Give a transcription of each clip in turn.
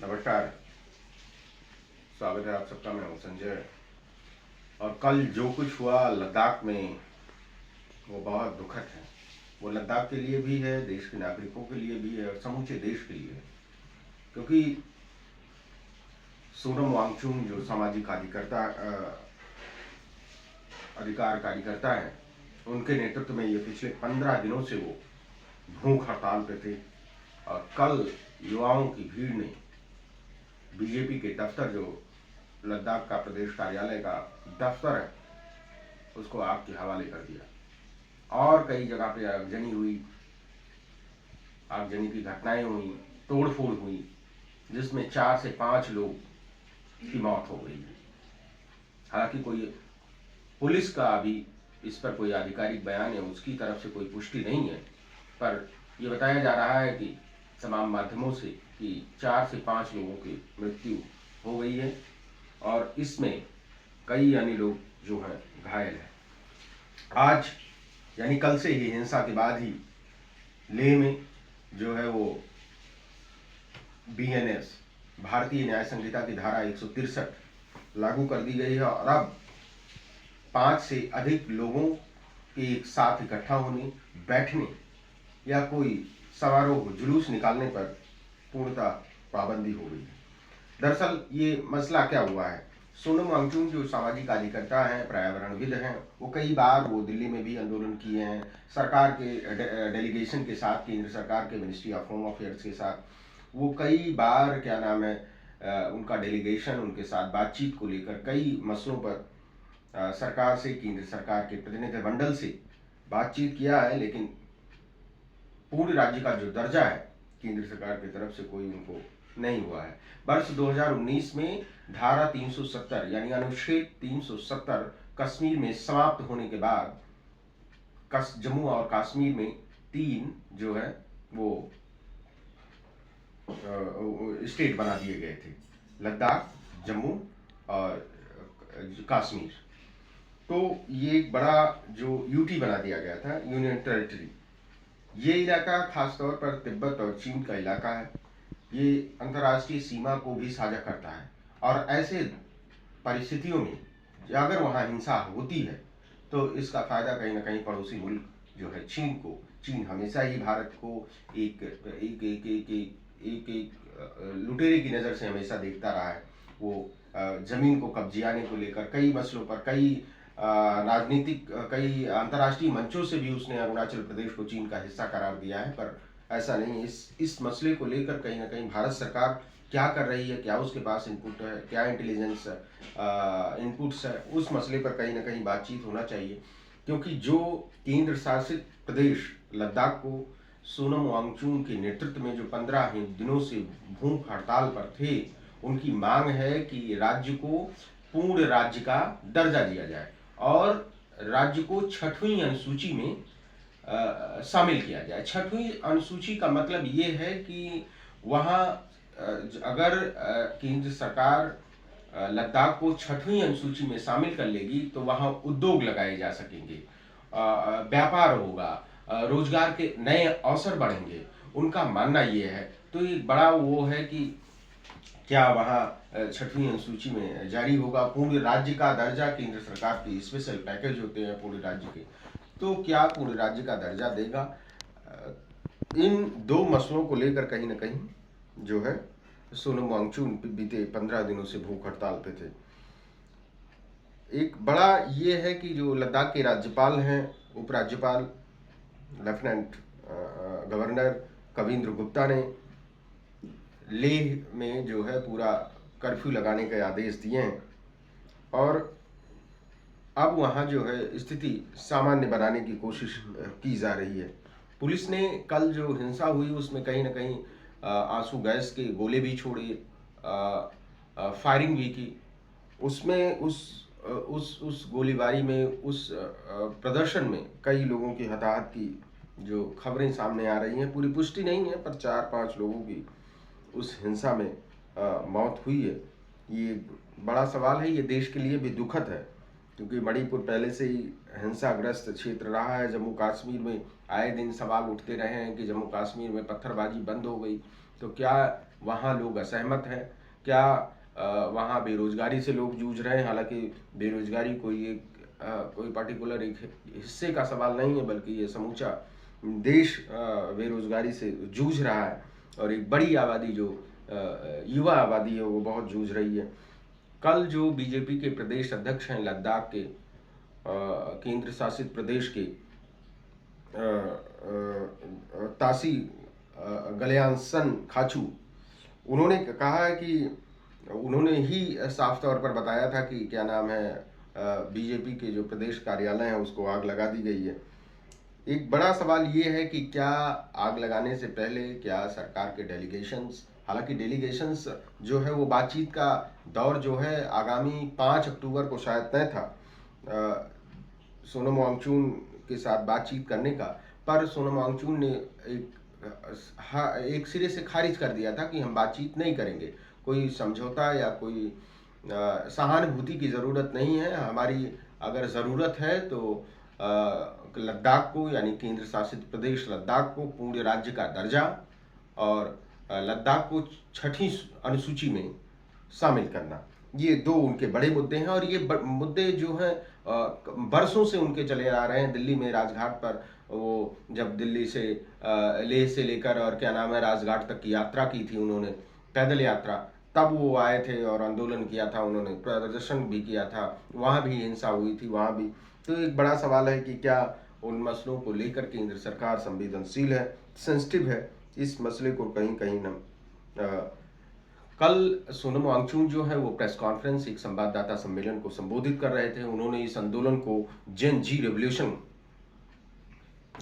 नमस्कार। स्वागत है आप सबका। मैं हूं संजय। और कल जो कुछ हुआ लद्दाख में वो बहुत दुखद है। वो लद्दाख के लिए भी है, देश के नागरिकों के लिए भी है और समूचे देश के लिए है। क्योंकि सोनम वांगचुक जो सामाजिक अधिकार कार्यकर्ता है, उनके नेतृत्व में ये पिछले 15 दिनों से वो भूख हड़ताल पे थे। और कल युवाओं की भीड़ ने बीजेपी के दफ्तर, जो लद्दाख का प्रदेश कार्यालय का दफ्तर है, उसको आग के हवाले कर दिया। और कई जगह पे आगजनी हुई, आगजनी की घटनाएं हुई, तोड़फोड़ हुई, जिसमें 4 से 5 लोग की मौत हो गई। हालांकि कोई पुलिस का अभी इस पर कोई आधिकारिक बयान है, उसकी तरफ से कोई पुष्टि नहीं है, पर यह बताया जा रहा है कि तमाम माध्यमों से कि 4 से 5 लोगों की मृत्यु हो गई है और इसमें कई अन्य लोग जो हैं घायल हैं। आज यानी कल से ही हिंसा के बाद ही लेह में जो है वो BNS भारतीय न्याय संहिता की धारा 163 लागू कर दी गई है और अब 5 से अधिक लोगों के एक साथ इकट्ठा होने, बैठने या कोई समारोह जुलूस निकालने पर पूर्णतः पाबंदी हो गई है। दरअसल ये मसला क्या हुआ है, सोनम वांगचुक जो सामाजिक कार्यकर्ता हैं, पर्यावरणविद हैं, वो कई बार वो दिल्ली में भी आंदोलन किए हैं, सरकार के डेलीगेशन के साथ, केंद्र सरकार के मिनिस्ट्री ऑफ होम अफेयर्स के साथ वो कई बार उनका डेलीगेशन उनके साथ बातचीत को लेकर कई मसलों पर सरकार से, केंद्र सरकार के प्रतिनिधिमंडल से बातचीत किया है, लेकिन पूर्ण राज्य का जो दर्जा है केंद्र सरकार की तरफ से कोई उनको नहीं हुआ है। वर्ष 2019 में धारा 370 यानी अनुच्छेद 370 कश्मीर में समाप्त होने के बाद जम्मू और कश्मीर में 3 जो है वो स्टेट बना दिए गए थे, लद्दाख, जम्मू और कश्मीर। तो ये एक बड़ा जो यूटी बना दिया गया था, यूनियन टेरिटरी। ये इलाका खासतौर पर तिब्बत और चीन का इलाका है। ये अंतर्राष्ट्रीय सीमा को भी साझा करता है और ऐसे परिस्थितियों में अगर वहाँ हिंसा होती है तो इसका फायदा कहीं ना कहीं पड़ोसी मुल्क जो है चीन हमेशा ही भारत को एक एक एक एक एक, एक लुटेरे की नज़र से हमेशा देखता रहा है। वो जमीन को कब्जियाने को लेकर कई मसलों पर, कई राजनीतिक, कई अंतर्राष्ट्रीय मंचों से भी उसने अरुणाचल प्रदेश को चीन का हिस्सा करार दिया है, पर ऐसा नहीं। इस मसले को लेकर कहीं ना कहीं भारत सरकार क्या कर रही है, क्या उसके पास इनपुट है, क्या इंटेलिजेंस इनपुट्स है, उस मसले पर कहीं ना कहीं बातचीत होना चाहिए। क्योंकि जो केंद्र शासित प्रदेश लद्दाख को सोनम वांगचुक के नेतृत्व में जो 15 दिनों से भूख हड़ताल पर थे, उनकी मांग है कि राज्य को पूर्ण राज्य का दर्जा दिया जाए और राज्य को 6वीं अनुसूची में शामिल किया जाए। 6वीं अनुसूची का मतलब ये है कि वहाँ अगर केंद्र सरकार लद्दाख को 6वीं अनुसूची में शामिल कर लेगी तो वहाँ उद्योग लगाए जा सकेंगे, व्यापार होगा, रोजगार के नए अवसर बढ़ेंगे, उनका मानना ये है। तो ये बड़ा वो है कि क्या वहाँ 6वीं अनुसूची में जारी होगा पूर्ण राज्य का दर्जा। केंद्र सरकार की स्पेशल पैकेज होते हैं पूरे राज्य के, तो क्या पूरे राज्य का दर्जा देगा। इन 2 मसलों को लेकर कहीं ना कहीं जो है सोनम वांगचुक बीते 15 दिनों से भूख हड़ताल पे थे। एक बड़ा ये है कि जो लद्दाख के राज्यपाल हैं, उपराज्यपाल लेफ्टिनेंट गवर्नर कविंद्र गुप्ता ने लेह में जो है पूरा कर्फ्यू लगाने के आदेश दिए हैं और अब वहाँ जो है स्थिति सामान्य बनाने की कोशिश की जा रही है। पुलिस ने कल जो हिंसा हुई उसमें कहीं ना कहीं आंसू गैस के गोले भी छोड़े, फायरिंग भी की। उसमें उस गोलीबारी में, उस प्रदर्शन में कई लोगों की हताहत की जो खबरें सामने आ रही हैं, पूरी पुष्टि नहीं है, पर 4-5 लोगों की उस हिंसा में मौत हुई है। ये बड़ा सवाल है, ये देश के लिए भी दुखद है क्योंकि मणिपुर पहले से ही हिंसाग्रस्त क्षेत्र रहा है। जम्मू कश्मीर में आए दिन सवाल उठते रहे हैं कि जम्मू कश्मीर में पत्थरबाजी बंद हो गई तो क्या वहाँ लोग असहमत हैं, क्या वहाँ बेरोजगारी से लोग जूझ रहे हैं। हालांकि बेरोजगारी कोई पर्टिकुलर एक हिस्से का सवाल नहीं है, बल्कि ये समूचा देश बेरोजगारी से जूझ रहा है, और एक बड़ी आबादी जो युवा आबादी है वो बहुत जूझ रही है। कल जो बीजेपी के प्रदेश अध्यक्ष हैं लद्दाख के, केंद्र शासित प्रदेश के, तासी गलियानसन खाचू, उन्होंने कहा है कि उन्होंने ही साफ तौर पर बताया था कि क्या नाम है, बीजेपी के जो प्रदेश कार्यालय है उसको आग लगा दी गई है। एक बड़ा सवाल ये है कि क्या आग लगाने से पहले क्या सरकार के डेलीगेशंस, हालांकि डेलीगेशंस जो है वो बातचीत का दौर जो है आगामी 5 अक्टूबर को शायद तय था सोनम वांगचुक के साथ बातचीत करने का, पर सोनम वांगचुक ने एक सिरे से खारिज कर दिया था कि हम बातचीत नहीं करेंगे, कोई समझौता या कोई सहानुभूति की ज़रूरत नहीं है। हमारी अगर ज़रूरत है तो लद्दाख को, यानी केंद्र शासित प्रदेश लद्दाख को पूर्ण राज्य का दर्जा और लद्दाख को 6ठी अनुसूची में शामिल करना, ये दो उनके बड़े मुद्दे हैं। और ये मुद्दे जो हैं बरसों से उनके चले आ रहे हैं। दिल्ली में राजघाट पर वो जब दिल्ली से लेह से लेकर और क्या नाम है राजघाट तक की यात्रा की थी उन्होंने, पैदल यात्रा, तब वो आए थे और आंदोलन किया था, उन्होंने प्रदर्शन भी किया था, वहाँ भी हिंसा हुई थी वहाँ भी। तो एक बड़ा सवाल है कि क्या उन मसलों को लेकर केंद्र सरकार संवेदनशील है, सेंसिटिव है। इस मसले को कहीं कहीं न कल सोनम वांगचुक जो है वो प्रेस कॉन्फ्रेंस, एक संवाददाता सम्मेलन को संबोधित कर रहे थे। उन्होंने इस आंदोलन को जेन जी रेवोल्यूशन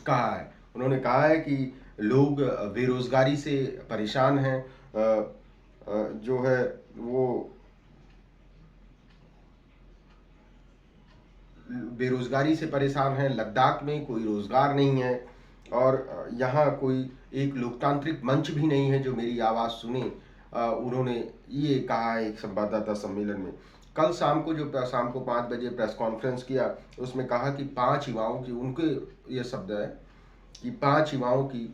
कहा है। उन्होंने कहा है कि लोग बेरोजगारी से परेशान हैं, जो है वो बेरोजगारी से परेशान हैं, लद्दाख में कोई रोजगार नहीं है और यहाँ कोई एक लोकतांत्रिक मंच भी नहीं है जो मेरी आवाज़ सुने। उन्होंने ये कहा है एक संवाददाता सम्मेलन में। कल शाम को 5 बजे प्रेस कॉन्फ्रेंस किया, उसमें कहा कि 5 युवाओं की, उनके ये शब्द है कि 5 युवाओं की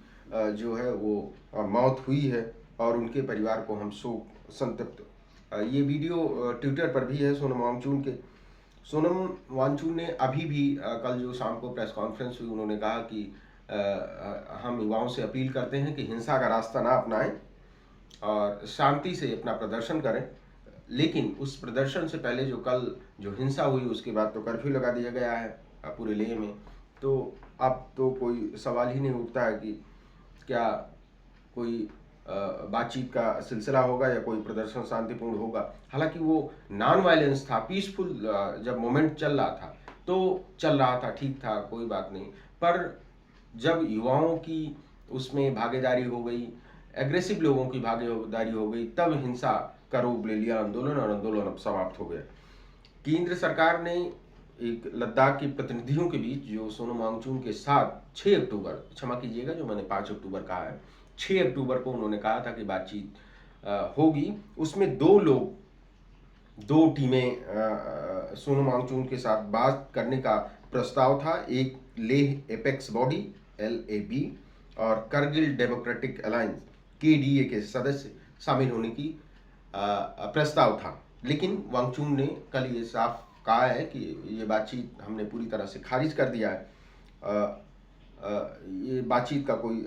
जो है वो मौत हुई है और उनके परिवार को हम शोक संतप्त। ये वीडियो ट्विटर पर भी है सोनम वांगचुक के। सोनम वांगचुक ने अभी भी कल जो शाम को प्रेस कॉन्फ्रेंस हुई, उन्होंने कहा कि हम युवाओं से अपील करते हैं कि हिंसा का रास्ता ना अपनाएं और शांति से अपना प्रदर्शन करें। लेकिन उस प्रदर्शन से पहले जो हिंसा हुई उसके बाद तो कर्फ्यू लगा दिया गया है पूरे लेह में। तो अब तो कोई सवाल ही नहीं उठता है कि क्या कोई बातचीत का सिलसिला होगा या कोई प्रदर्शन शांतिपूर्ण होगा। हालांकि वो नॉन वायलेंस था, पीसफुल जब मोमेंट चल रहा था तो चल रहा था, ठीक था, कोई बात नहीं। पर जब युवाओं की उसमें भागीदारी हो गई, एग्रेसिव लोगों की भागीदारी हो गई, तब हिंसा का रूप ले लिया आंदोलन, और आंदोलन अब समाप्त हो गया। केंद्र सरकार ने एक लद्दाख के प्रतिनिधियों के बीच जो सोनम वांगचुक के साथ 6 अक्टूबर, क्षमा कीजिएगा जो मैंने 5 अक्टूबर कहा है, 6 अक्टूबर को उन्होंने कहा था कि बातचीत होगी। उसमें 2 टीमें सोनम वांगचुक के साथ बात करने का प्रस्ताव था। एक लेह एपेक्स बॉडी LAB और करगिल डेमोक्रेटिक अलायंस KDA के सदस्य शामिल होने की प्रस्ताव था। लेकिन वांगचुक ने कल ये साफ कहा है कि ये बातचीत हमने पूरी तरह से खारिज कर दिया है, ये बातचीत का कोई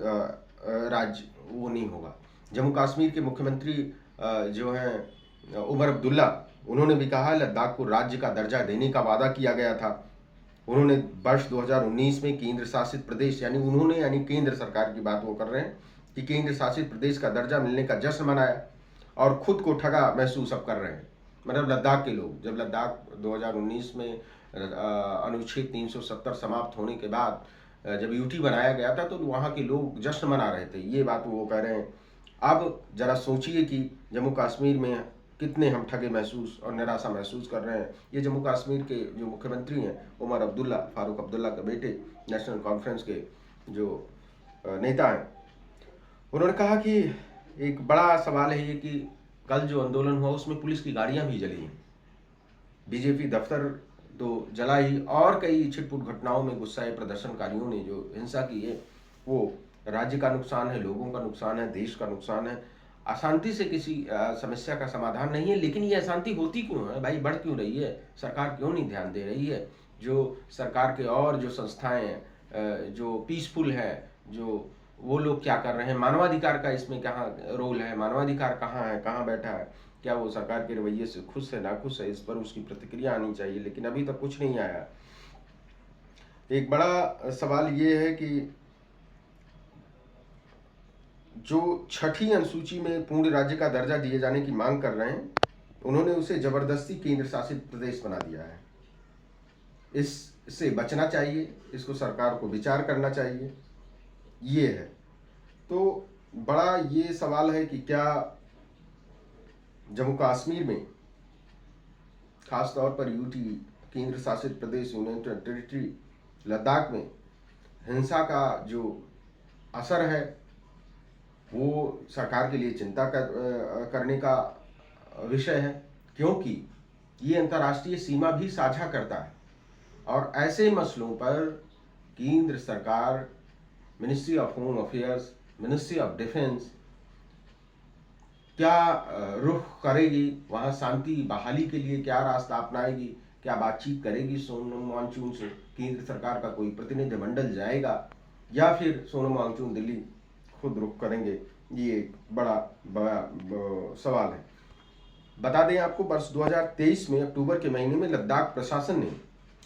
राज्य वो नहीं होगा। जम्मू कश्मीर के मुख्यमंत्री जो हैं उमर अब्दुल्ला, उन्होंने भी कहा लद्दाख को राज्य का दर्जा देने का वादा किया गया था। उन्होंने वर्ष 2019 में केंद्र शासित प्रदेश, यानी केंद्र सरकार की बात वो कर रहे हैं कि केंद्र शासित प्रदेश का दर्जा मिलने का जश्न मनाया और खुद को ठगा महसूस अब कर रहे हैं। मतलब लद्दाख के लोग, जब लद्दाख 2019 में अनुच्छेद 370 समाप्त होने के बाद जब UT बनाया गया था तो वहाँ के लोग जश्न मना रहे थे, ये बात वो कह रहे हैं। अब जरा सोचिए कि जम्मू कश्मीर में कितने हम ठगे महसूस और निराशा महसूस कर रहे हैं। ये जम्मू कश्मीर के जो मुख्यमंत्री हैं उमर अब्दुल्ला, फारूक अब्दुल्ला के बेटे, नेशनल कॉन्फ्रेंस के जो नेता हैं, उन्होंने कहा कि एक बड़ा सवाल है ये कि कल जो आंदोलन हुआ उसमें पुलिस की गाड़ियां भी जली हैं, बीजेपी दफ्तर तो जला ही, और कई छिटपुट घटनाओं में गुस्साए प्रदर्शनकारियों ने जो हिंसा की है वो राज्य का नुकसान है, लोगों का नुकसान है, देश का नुकसान है। अशांति से किसी समस्या का समाधान नहीं है। लेकिन ये अशांति होती क्यों है भाई, बढ़ क्यों रही है, सरकार क्यों नहीं ध्यान दे रही है? जो सरकार के और जो संस्थाएं जो पीसफुल है, जो वो लोग क्या कर रहे हैं? मानवाधिकार का इसमें कहाँ रोल है? मानवाधिकार कहाँ है, कहाँ बैठा है? क्या वो सरकार के रवैये से खुश है, नाखुश है? इस पर उसकी प्रतिक्रिया आनी चाहिए, लेकिन अभी तक कुछ नहीं आया। एक बड़ा सवाल ये है कि जो छठी अनुसूची में पूर्ण राज्य का दर्जा दिए जाने की मांग कर रहे हैं, उन्होंने उसे जबरदस्ती केंद्र शासित प्रदेश बना दिया है। इससे बचना चाहिए, इसको सरकार को विचार करना चाहिए, ये है। तो बड़ा ये सवाल है कि क्या जम्मू कश्मीर में, खास तौर पर यूटी केंद्र शासित प्रदेश यूनियन टेरिटरी लद्दाख में हिंसा का जो असर है वो सरकार के लिए चिंता करने का विषय है, क्योंकि ये अंतर्राष्ट्रीय सीमा भी साझा करता है। और ऐसे मसलों पर केंद्र सरकार, ministry of home affairs, ministry of defence क्या रुख करेगी, वहाँ शांति बहाली के लिए क्या रास्ता अपनाएगी, क्या बातचीत करेगी सोनम वांगचुक से? केंद्र सरकार का कोई प्रतिनिधिमंडल जाएगा या फिर सोनम वांगचुक दिल्ली खुद रुख करेंगे? ये एक बड़ा सवाल है। बता दें आपको, वर्ष 2023 में अक्टूबर के महीने में लद्दाख प्रशासन ने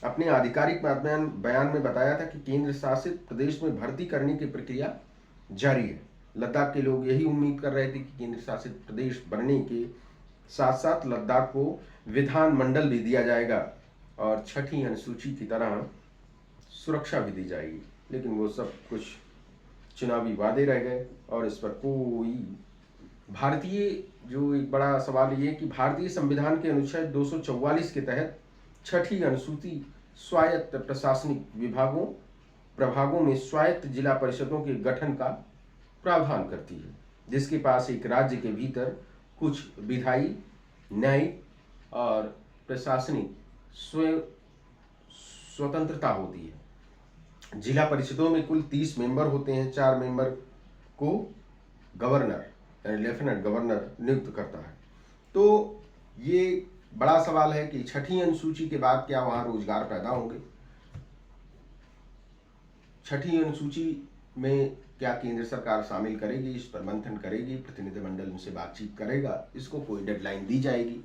अपने आधिकारिक बयान में बताया था कि केंद्र शासित प्रदेश में भर्ती करने की प्रक्रिया जारी है। लद्दाख के लोग यही उम्मीद कर रहे थे कि केंद्र शासित प्रदेश बनने के साथ साथ लद्दाख को विधानमंडल भी दिया जाएगा और छठी अनुसूची की तरह सुरक्षा भी दी जाएगी, लेकिन वो सब कुछ चुनावी वादे रह गए और इस पर कोई भारतीय, जो एक बड़ा सवाल ये कि भारतीय संविधान के अनुच्छेद 244 के तहत छठी अनुसूची स्वायत्त प्रशासनिक प्रभागों में स्वायत्त जिला परिषदों के गठन का प्रावधान करती है, जिसके पास एक राज्य के भीतर कुछ विधायी, न्यायिक और प्रशासनिक स्वतंत्रता होती है। जिला परिषदों में कुल 30 मेंबर होते हैं। 4 मेंबर को गवर्नर यानी लेफ्टिनेंट गवर्नर नियुक्त करता है। तो ये बड़ा सवाल है कि छठी अनुसूची के बाद क्या वहां रोजगार पैदा होंगे? छठी अनुसूची में क्या केंद्र सरकार शामिल करेगी? इस पर मंथन करेगी, प्रतिनिधिमंडल उनसे बातचीत करेगा, इसको कोई डेडलाइन दी जाएगी।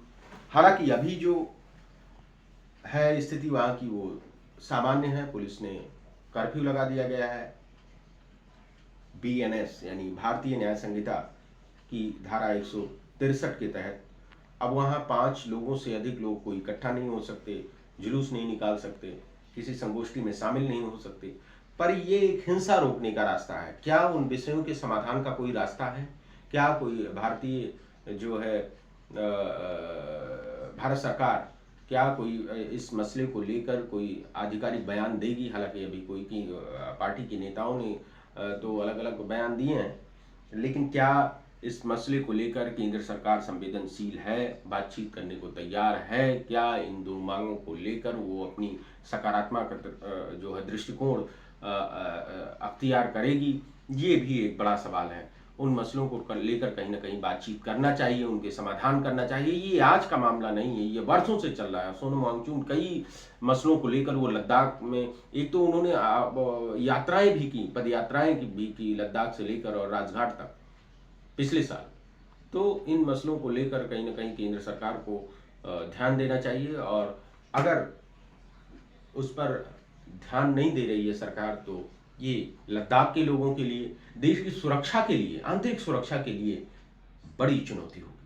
हालांकि अभी जो है स्थिति वहां की वो सामान्य है। पुलिस ने कर्फ्यू लगा दिया गया है। BNS यानी भारतीय न्याय संहिता की धारा 163 के तहत अब वहां 5 लोगों से अधिक लोग कोई इकट्ठा नहीं हो सकते, जुलूस नहीं निकाल सकते, किसी संगोष्ठी में शामिल नहीं हो सकते। पर ये एक हिंसा रोकने का रास्ता है। क्या उन विषयों के समाधान का कोई रास्ता है? क्या कोई भारतीय जो है भारत सरकार क्या कोई इस मसले को लेकर कोई आधिकारिक बयान देगी? हालांकि अभी कोई की पार्टी के नेताओं ने तो अलग अलग बयान दिए हैं, लेकिन क्या इस मसले को लेकर केंद्र सरकार संवेदनशील है, बातचीत करने को तैयार है? क्या इन दो मांगों को लेकर वो अपनी सकारात्मक जो है दृष्टिकोण अख्तियार करेगी? ये भी एक बड़ा सवाल है। उन मसलों को लेकर कहीं ना कहीं बातचीत करना चाहिए, उनके समाधान करना चाहिए। ये आज का मामला नहीं है, ये वर्षों से चल रहा है। सोनम वांगचुक कई मसलों को लेकर वो लद्दाख में, एक तो उन्होंने यात्राएं भी की, पद यात्राएं भी की लद्दाख से लेकर और राजघाट तक पिछले साल। तो इन मसलों को लेकर कहीं ना कहीं केंद्र सरकार को ध्यान देना चाहिए, और अगर उस पर ध्यान नहीं दे रही है सरकार तो ये लद्दाख के लोगों के लिए, देश की सुरक्षा के लिए, आंतरिक सुरक्षा के लिए बड़ी चुनौती होगी।